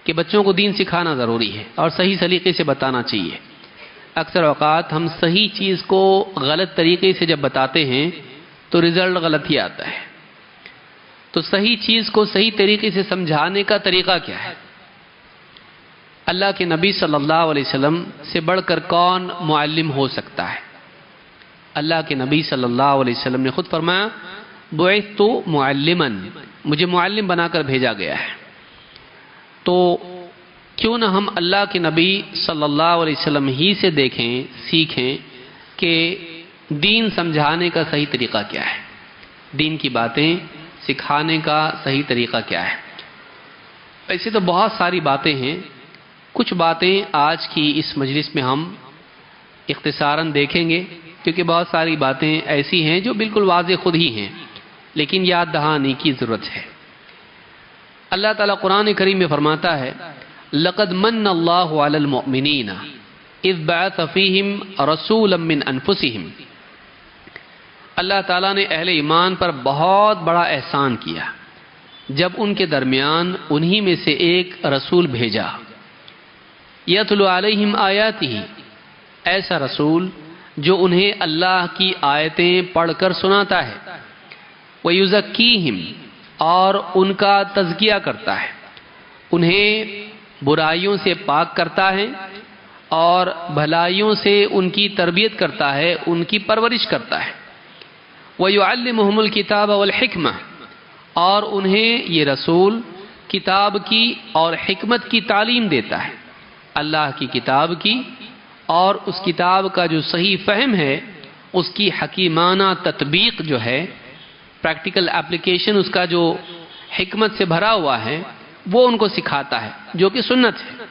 کہ بچوں کو دین سکھانا ضروری ہے اور صحیح سلیقے سے بتانا چاہیے۔ اکثر اوقات ہم صحیح چیز کو غلط طریقے سے جب بتاتے ہیں تو رزلٹ غلط ہی آتا ہے۔ تو صحیح چیز کو صحیح طریقے سے سمجھانے کا طریقہ کیا ہے؟ اللہ کے نبی صلی اللہ علیہ وسلم سے بڑھ کر کون معلم ہو سکتا ہے؟ اللہ کے نبی صلی اللہ علیہ وسلم نے خود فرمایا بعثت معلما، مجھے معلم بنا کر بھیجا گیا ہے۔ تو کیوں نہ ہم اللہ کے نبی صلی اللہ علیہ وسلم ہی سے دیکھیں، سیکھیں کہ دین سمجھانے کا صحیح طریقہ کیا ہے، دین کی باتیں سکھانے کا صحیح طریقہ کیا ہے۔ ایسے تو بہت ساری باتیں ہیں، کچھ باتیں آج کی اس مجلس میں ہم اختصاراً دیکھیں گے، کیونکہ بہت ساری باتیں ایسی ہیں جو بالکل واضح خود ہی ہیں، لیکن یاد دہانی کی ضرورت ہے۔ اللہ تعالیٰ قرآن کریم میں فرماتا ہے لَقَدْ مَنَّ اللَّهُ عَلَى الْمُؤْمِنِينَ إِذْ بَعَثَ فِيهِمْ رَسُولًا مِّنْ أَنفُسِهِمْ، اللہ تعالیٰ نے اہل ایمان پر بہت بڑا احسان کیا جب ان کے درمیان انہی میں سے ایک رسول بھیجا، یتلو علیہم آیاتہ، ایسا رسول جو انہیں اللہ کی آیتیں پڑھ کر سناتا ہے، ویزکیہم، اور ان کا تزکیہ کرتا ہے، انہیں برائیوں سے پاک کرتا ہے اور بھلائیوں سے ان کی تربیت کرتا ہے، ان کی پرورش کرتا ہے، وَيُعَلِّمُهُمُ الْكِتَابَ وَالْحِكْمَةَ، اور انہیں یہ رسول کتاب کی اور حکمت کی تعلیم دیتا ہے، اللہ کی کتاب کی اور اس کتاب کا جو صحیح فہم ہے، اس کی حکیمانہ تطبیق جو ہے، پریکٹیکل اپلیکیشن اس کا جو حکمت سے بھرا ہوا ہے، وہ ان کو سکھاتا ہے، جو کہ سنت ہے۔